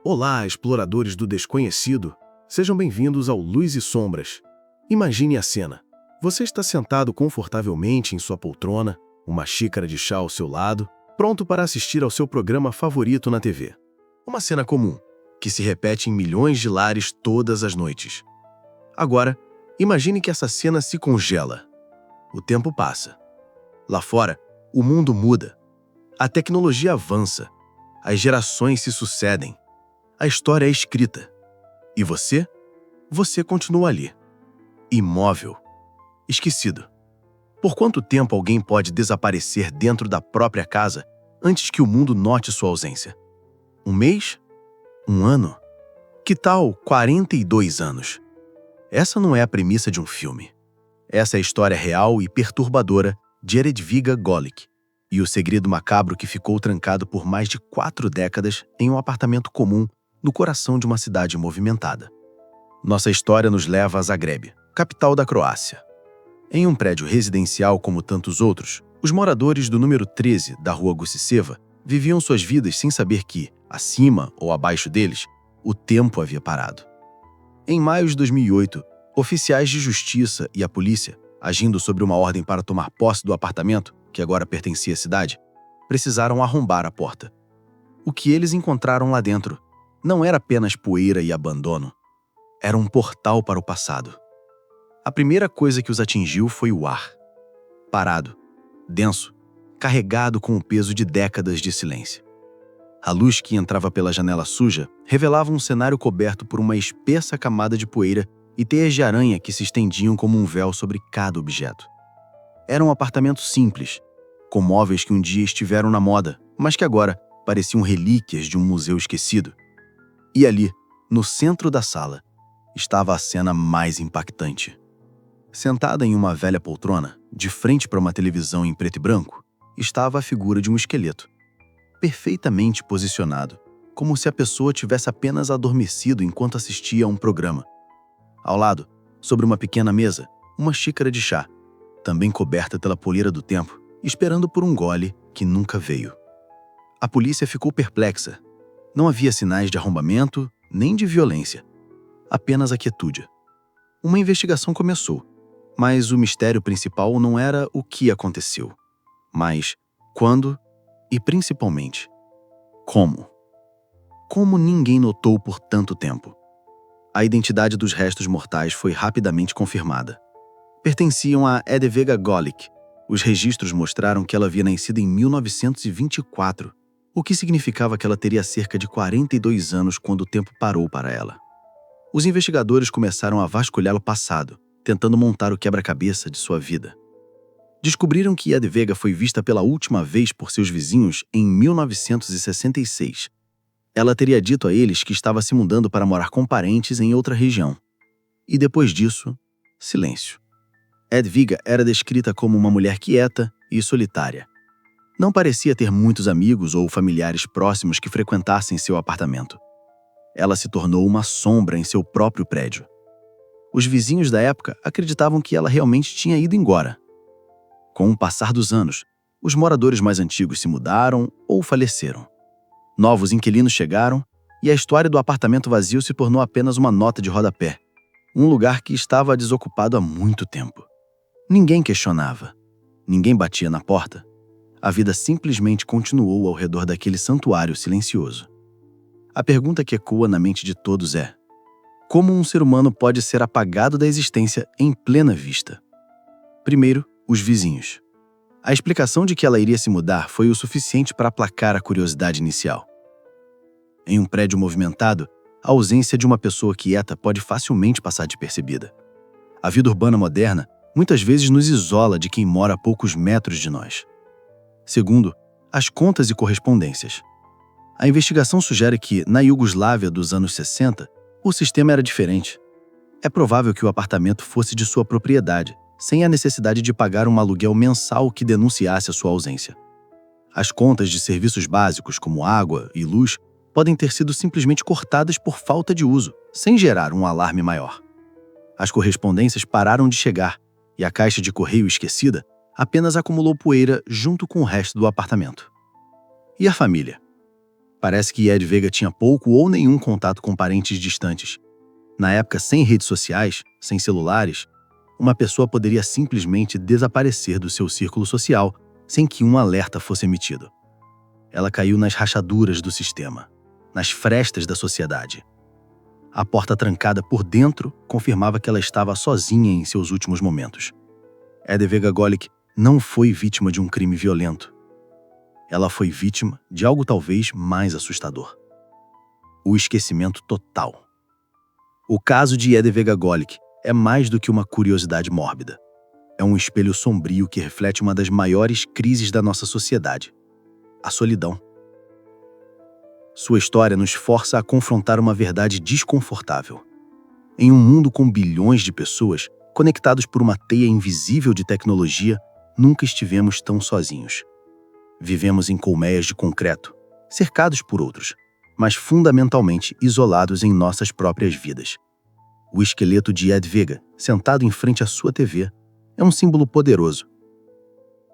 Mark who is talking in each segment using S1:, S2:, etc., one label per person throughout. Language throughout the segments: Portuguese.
S1: Olá, exploradores do desconhecido. Sejam bem-vindos ao Luz e Sombras. Imagine a cena. Você está sentado confortavelmente em sua poltrona, uma xícara de chá ao seu lado, pronto para assistir ao seu programa favorito na TV. Uma cena comum, que se repete em milhões de lares todas as noites. Agora, imagine que essa cena se congela. O tempo passa. Lá fora, o mundo muda. A tecnologia avança. As gerações se sucedem. A história é escrita. E você? Você continua ali. Imóvel. Esquecido. Por quanto tempo alguém pode desaparecer dentro da própria casa antes que o mundo note sua ausência? Um mês? Um ano? Que tal 42 anos? Essa não é a premissa de um filme. Essa é a história real e perturbadora de Jadwiga Golik e o segredo macabro que ficou trancado por mais de 4 décadas em um apartamento comum no coração de uma cidade movimentada. Nossa história nos leva a Zagreb, capital da Croácia. Em um prédio residencial como tantos outros, os moradores do número 13 da rua Gussiceva viviam suas vidas sem saber que, acima ou abaixo deles, o tempo havia parado. Em maio de 2008, oficiais de justiça e a polícia, agindo sobre uma ordem para tomar posse do apartamento, que agora pertencia à cidade, precisaram arrombar a porta. O que eles encontraram lá dentro não era apenas poeira e abandono. Era um portal para o passado. A primeira coisa que os atingiu foi o ar. Parado, denso, carregado com o peso de décadas de silêncio. A luz que entrava pela janela suja revelava um cenário coberto por uma espessa camada de poeira e teias de aranha que se estendiam como um véu sobre cada objeto. Era um apartamento simples, com móveis que um dia estiveram na moda, mas que agora pareciam relíquias de um museu esquecido. E ali, no centro da sala, estava a cena mais impactante. Sentada em uma velha poltrona, de frente para uma televisão em preto e branco, estava a figura de um esqueleto, perfeitamente posicionado, como se a pessoa tivesse apenas adormecido enquanto assistia a um programa. Ao lado, sobre uma pequena mesa, uma xícara de chá, também coberta pela poeira do tempo, esperando por um gole que nunca veio. A polícia ficou perplexa. Não havia sinais de arrombamento, nem de violência. Apenas a quietude. Uma investigação começou, mas o mistério principal não era o que aconteceu, mas quando e, principalmente, como. Como ninguém notou por tanto tempo. A identidade dos restos mortais foi rapidamente confirmada. Pertenciam a Jadwiga Golik. Os registros mostraram que ela havia nascido em 1924, o que significava que ela teria cerca de 42 anos quando o tempo parou para ela. Os investigadores começaram a vasculhar o passado, tentando montar o quebra-cabeça de sua vida. Descobriram que Jadwiga foi vista pela última vez por seus vizinhos em 1966. Ela teria dito a eles que estava se mudando para morar com parentes em outra região. E depois disso, silêncio. Jadwiga era descrita como uma mulher quieta e solitária. Não parecia ter muitos amigos ou familiares próximos que frequentassem seu apartamento. Ela se tornou uma sombra em seu próprio prédio. Os vizinhos da época acreditavam que ela realmente tinha ido embora. Com o passar dos anos, os moradores mais antigos se mudaram ou faleceram. Novos inquilinos chegaram e a história do apartamento vazio se tornou apenas uma nota de rodapé, um lugar que estava desocupado há muito tempo. Ninguém questionava, ninguém batia na porta. A vida simplesmente continuou ao redor daquele santuário silencioso. A pergunta que ecoa na mente de todos é: como um ser humano pode ser apagado da existência em plena vista? Primeiro, os vizinhos. A explicação de que ela iria se mudar foi o suficiente para aplacar a curiosidade inicial. Em um prédio movimentado, a ausência de uma pessoa quieta pode facilmente passar despercebida. A vida urbana moderna muitas vezes nos isola de quem mora a poucos metros de nós. Segundo, as contas e correspondências. A investigação sugere que, na Iugoslávia dos anos 60, o sistema era diferente. É provável que o apartamento fosse de sua propriedade, sem a necessidade de pagar um aluguel mensal que denunciasse a sua ausência. As contas de serviços básicos, como água e luz, podem ter sido simplesmente cortadas por falta de uso, sem gerar um alarme maior. As correspondências pararam de chegar, e a caixa de correio esquecida apenas acumulou poeira junto com o resto do apartamento. E a família? Parece que Ed Vega tinha pouco ou nenhum contato com parentes distantes. Na época, sem redes sociais, sem celulares, uma pessoa poderia simplesmente desaparecer do seu círculo social sem que um alerta fosse emitido. Ela caiu nas rachaduras do sistema, nas frestas da sociedade. A porta trancada por dentro confirmava que ela estava sozinha em seus últimos momentos. Ed Vega Golic não foi vítima de um crime violento. Ela foi vítima de algo talvez mais assustador: o esquecimento total. O caso de Ed Vega Golic é mais do que uma curiosidade mórbida. É um espelho sombrio que reflete uma das maiores crises da nossa sociedade: a solidão. Sua história nos força a confrontar uma verdade desconfortável. Em um mundo com bilhões de pessoas, conectados por uma teia invisível de tecnologia, nunca estivemos tão sozinhos. Vivemos em colmeias de concreto, cercados por outros, mas fundamentalmente isolados em nossas próprias vidas. O esqueleto de Ed Vega, sentado em frente à sua TV, é um símbolo poderoso.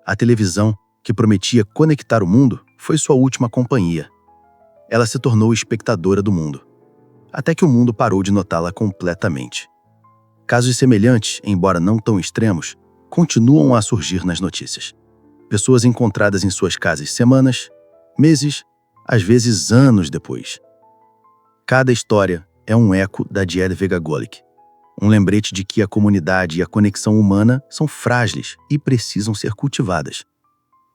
S1: A televisão, que prometia conectar o mundo, foi sua última companhia. Ela se tornou espectadora do mundo, até que o mundo parou de notá-la completamente. Casos semelhantes, embora não tão extremos, continuam a surgir nas notícias. Pessoas encontradas em suas casas semanas, meses, às vezes anos depois. Cada história é um eco da de Ed Vega Golic, um lembrete de que a comunidade e a conexão humana são frágeis e precisam ser cultivadas.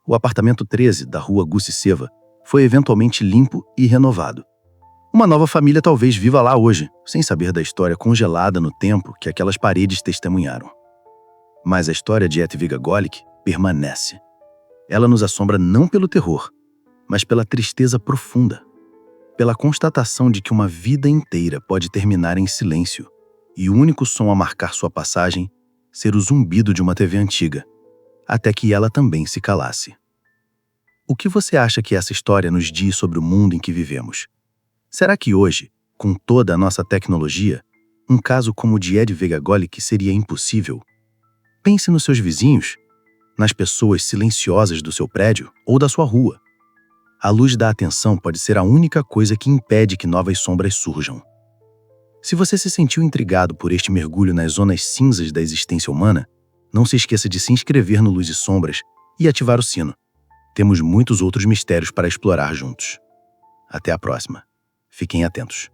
S1: O apartamento 13 da rua Guciceva foi eventualmente limpo e renovado. Uma nova família talvez viva lá hoje, sem saber da história congelada no tempo que aquelas paredes testemunharam. Mas a história de Ed Vega Golic permanece. Ela nos assombra não pelo terror, mas pela tristeza profunda, pela constatação de que uma vida inteira pode terminar em silêncio e o único som a marcar sua passagem ser o zumbido de uma TV antiga, até que ela também se calasse. O que você acha que essa história nos diz sobre o mundo em que vivemos? Será que hoje, com toda a nossa tecnologia, um caso como o de Ed Vega Golic seria impossível? Pense nos seus vizinhos, nas pessoas silenciosas do seu prédio ou da sua rua. A luz da atenção pode ser a única coisa que impede que novas sombras surjam. Se você se sentiu intrigado por este mergulho nas zonas cinzas da existência humana, não se esqueça de se inscrever no Luz e Sombras e ativar o sino. Temos muitos outros mistérios para explorar juntos. Até a próxima. Fiquem atentos.